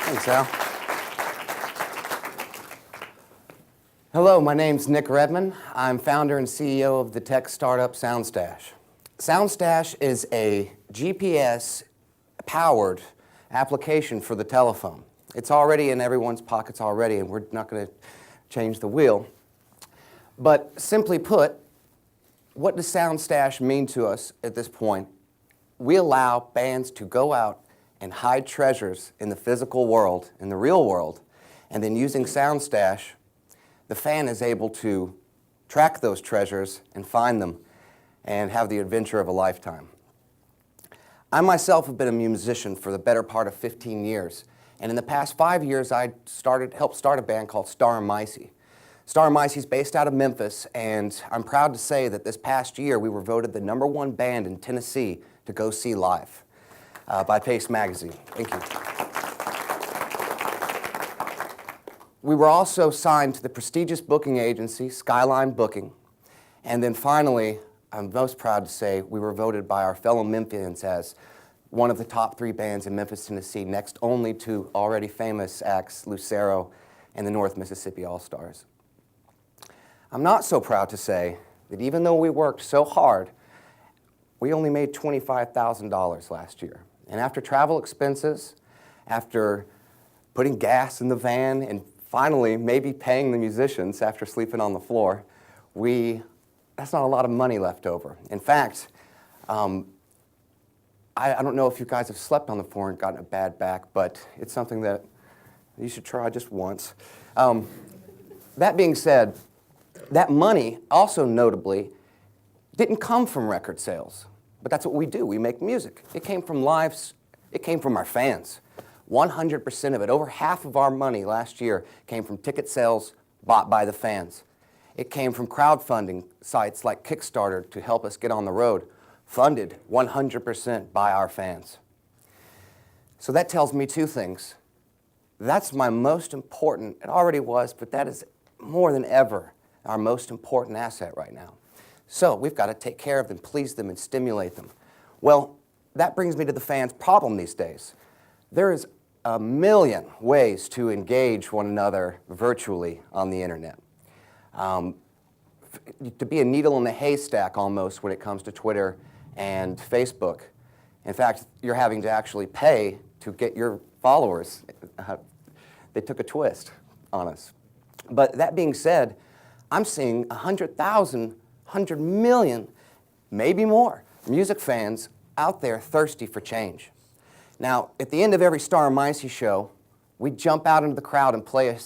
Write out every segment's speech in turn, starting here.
Thanks, Al. Hello, my name's Nick Redman. I'm founder and CEO of the tech startup SoundStache. SoundStache is a GPS-powered application for the telephone. It's already in everyone's pockets already, and we're not going to change the wheel. But simply put, what does SoundStache mean to us at this point? We allow bands to go out and hide treasures in the physical world, in the real world, and then using SoundStache, the fan is able to track those treasures and find them and have the adventure of a lifetime. I myself have been a musician for the better part of 15 years, and in the past 5 years I helped start a band called Star Micey. Star Micey is based out of Memphis, and I'm proud to say that this past year we were voted the #1 band in Tennessee to go see live by Pace Magazine. Thank you. We were also signed to the prestigious booking agency, Skyline Booking. And then finally, I'm most proud to say, we were voted by our fellow Memphians as one of the top 3 bands in Memphis, Tennessee, next only to already famous acts Lucero and the North Mississippi All-Stars. I'm not so proud to say that even though we worked so hard, we only made $25,000 last year. And after travel expenses, after putting gas in the van, and finally maybe paying the musicians after sleeping on the floor, that's not a lot of money left over. In fact, I don't know if you guys have slept on the floor and gotten a bad back, but it's something that you should try just once. That being said, that money also notably didn't come from record sales, but that's what we do. We make music. It came from lives. It came from our fans. 100% of it, over half of our money last year came from ticket sales bought by the fans. It came from crowdfunding sites like Kickstarter to help us get on the road, funded 100% by our fans. So that tells me 2 things. That's my most important, it already was, but that is more than ever our most important asset right now. So we've got to take care of them, please them, and stimulate them. Well, that brings me to the fans' problem these days. There is a million ways to engage one another virtually on the internet. To be a needle in a haystack almost when it comes to Twitter and Facebook. In fact, you're having to actually pay to get your followers. They took a twist on us. But that being said, I'm seeing 100,000, 100 million, maybe more, music fans out there thirsty for change. Now, at the end of every Star Micey show, we jump out into the crowd and play a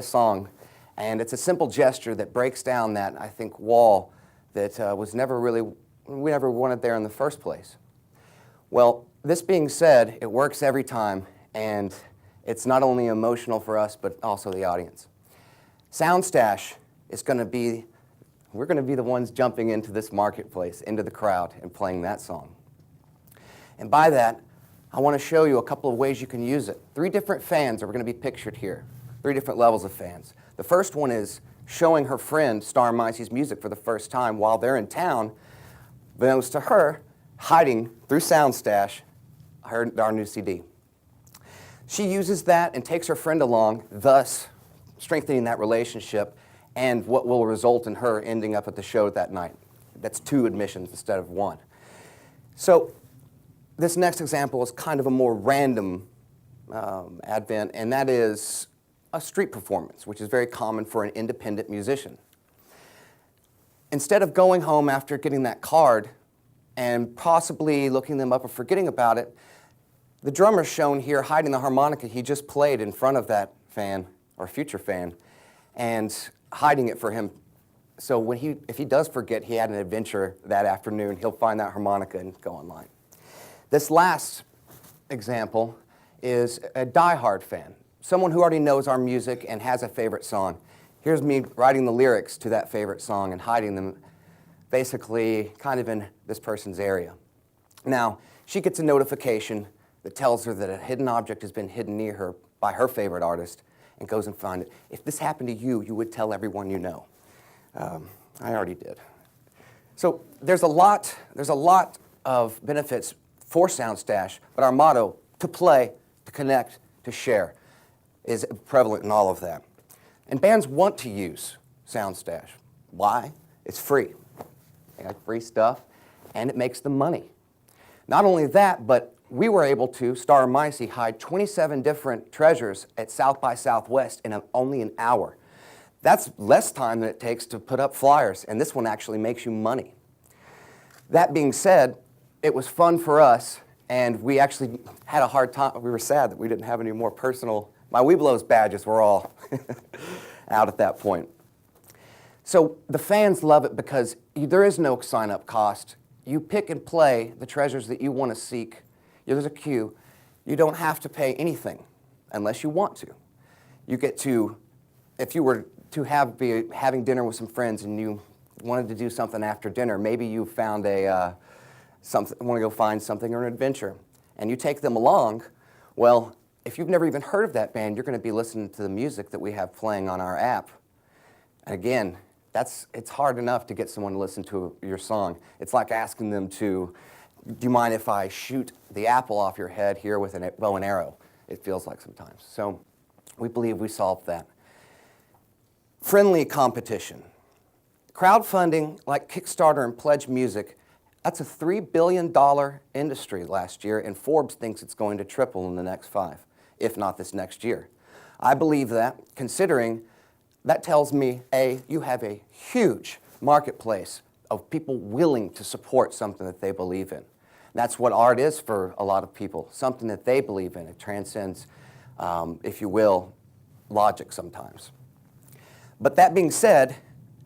song, and it's a simple gesture that breaks down that, I think, wall that we never wanted there in the first place. Well, this being said, it works every time, and it's not only emotional for us, but also the audience. SoundStache is we're going to be the ones jumping into this marketplace, into the crowd, and playing that song. And by that, I want to show you a couple of ways you can use it. 3 different fans are going to be pictured here, 3 different levels of fans. The first one is showing her friend Star Micey's music for the first time while they're in town, knows to her, hiding through SoundStache our new CD. She uses that and takes her friend along, thus strengthening that relationship and what will result in her ending up at the show that night. That's 2 admissions instead of 1. So this next example is kind of a more random advent, and that is a street performance, which is very common for an independent musician. Instead of going home after getting that card and possibly looking them up or forgetting about it, the drummer's shown here hiding the harmonica he just played in front of that fan, or future fan, and hiding it for him. So if he does forget he had an adventure that afternoon, he'll find that harmonica and go online. This last example is a diehard fan, someone who already knows our music and has a favorite song. Here's me writing the lyrics to that favorite song and hiding them basically kind of in this person's area. Now, she gets a notification that tells her that a hidden object has been hidden near her by her favorite artist and goes and finds it. If this happened to you, you would tell everyone you know. I already did. So there's a lot of benefits for SoundStache, but our motto, to play, to connect, to share. is prevalent in all of that. And bands want to use Soundstache. Why? It's free. They got free stuff, and it makes them money. Not only that, but we were able to, Star and Micey, hide 27 different treasures at South by Southwest in only an hour. That's less time than it takes to put up flyers, and this one actually makes you money. That being said, it was fun for us, and we actually had a hard time. We were sad that we didn't have any more personal. My Webelos badges were all out at that point. So the fans love it because there is no sign-up cost. You pick and play the treasures that you want to seek. There's a queue. You don't have to pay anything unless you want to. You get to, if you were to be having dinner with some friends and you wanted to do something after dinner, maybe you found want to go find something or an adventure, and you take them along. Well, if you've never even heard of that band, you're going to be listening to the music that we have playing on our app. And again, it's hard enough to get someone to listen to your song. It's like asking them to, do you mind if I shoot the apple off your head here with a bow and arrow? It feels like sometimes. So we believe we solved that. Friendly competition. Crowdfunding like Kickstarter and Pledge Music, that's a $3 billion industry last year, and Forbes thinks it's going to triple in the next 5, if not this next year. I believe that, considering that tells me, A, you have a huge marketplace of people willing to support something that they believe in. That's what art is for a lot of people, something that they believe in. It transcends, if you will, logic sometimes. But that being said,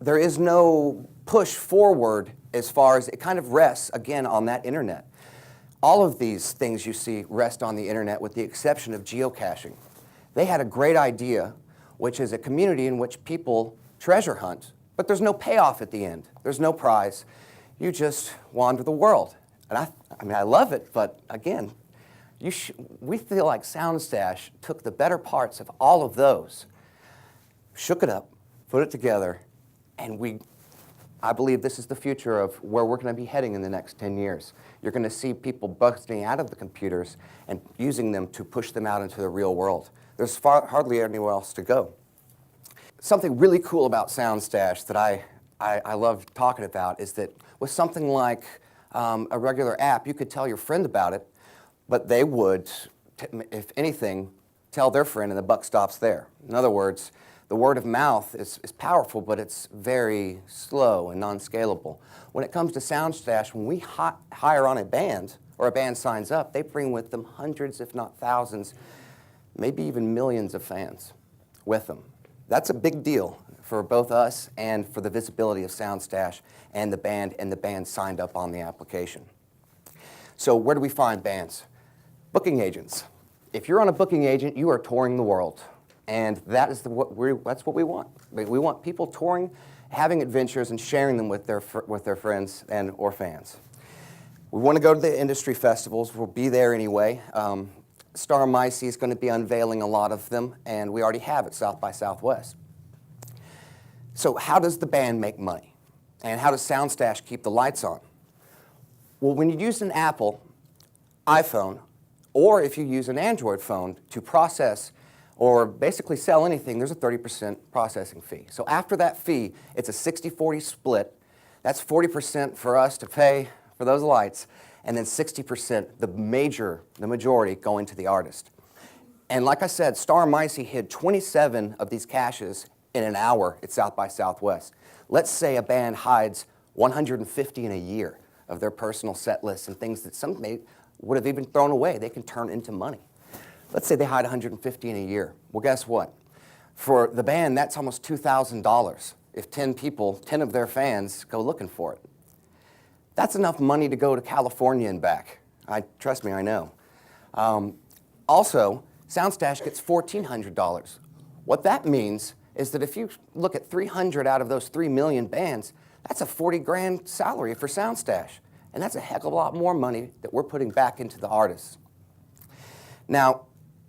there is no push forward as far as it kind of rests, again, on that internet. All of these things you see rest on the internet with the exception of geocaching. They had a great idea, which is a community in which people treasure hunt, but there's no payoff at the end. There's no prize. You just wander the world. And I mean, I love it, but again, we feel like Soundstache took the better parts of all of those, shook it up, put it together, and I believe this is the future of where we're going to be heading in the next 10 years. You're going to see people busting out of the computers and using them to push them out into the real world. There's hardly anywhere else to go. Something really cool about Soundstache that I love talking about is that with something like a regular app, you could tell your friend about it, but they would, if anything, tell their friend and the buck stops there. In other words, the word of mouth is powerful, but it's very slow and non-scalable. When it comes to Soundstache, when we hire on a band, or a band signs up, they bring with them hundreds, if not thousands, maybe even millions of fans with them. That's a big deal for both us and for the visibility of Soundstache and the band signed up on the application. So where do we find bands? Booking agents. If you're on a booking agent, you are touring the world. And that's what we want. We want people touring, having adventures, and sharing them with their friends or fans. We want to go to the industry festivals. We'll be there anyway. Star Micey is going to be unveiling a lot of them, and we already have at South by Southwest. So how does the band make money? And how does Soundstache keep the lights on? Well, when you use an Apple iPhone, or if you use an Android phone to process or basically sell anything, there's a 30% processing fee. So after that fee, it's a 60-40 split. That's 40% for us to pay for those lights, and then 60%, the majority, going to the artist. And like I said, Star Micey hid 27 of these caches in an hour at South by Southwest. Let's say a band hides 150 in a year of their personal set lists and things that some would have even thrown away. They can turn into money. Let's say they hide 150 in a year. Well, guess what? For the band, that's almost $2,000 if 10 of their fans go looking for it. That's enough money to go to California and back. Trust me, I know. Also, Soundstache gets $1,400. What that means is that if you look at 300 out of those 3 million bands, that's a 40 grand salary for Soundstache. And that's a heck of a lot more money that we're putting back into the artists. Now,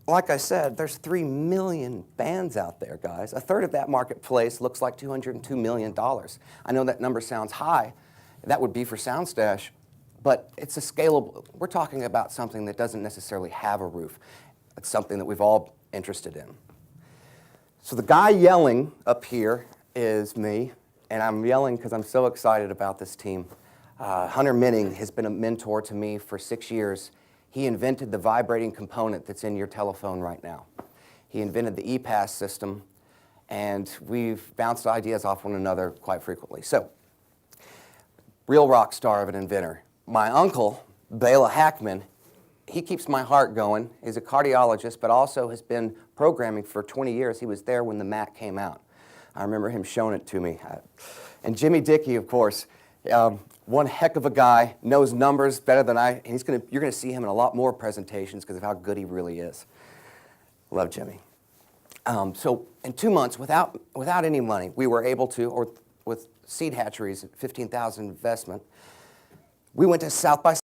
like I said, there's 3 million bands out there, guys. A third of that marketplace looks like $202 million. I know that number sounds high. That would be for Soundstache, but it's a scalable. We're talking about something that doesn't necessarily have a roof. It's something that we've all interested in. So the guy yelling up here is me, and I'm yelling because I'm so excited about this team. Hunter Minning has been a mentor to me for 6 years. He invented the vibrating component that's in your telephone right now. He invented the ePass system, and we've bounced ideas off one another quite frequently. So, real rock star of an inventor. My uncle, Bela Hackman, he keeps my heart going. He's a cardiologist, but also has been programming for 20 years. He was there when the Mac came out. I remember him showing it to me. And Jimmy Dickey, of course, one heck of a guy, knows numbers better than I. And you're going to see him in a lot more presentations because of how good he really is. Love Jimmy. So in 2 months, without any money, we were able to, or with seed hatcheries at $15,000 investment, we went to South by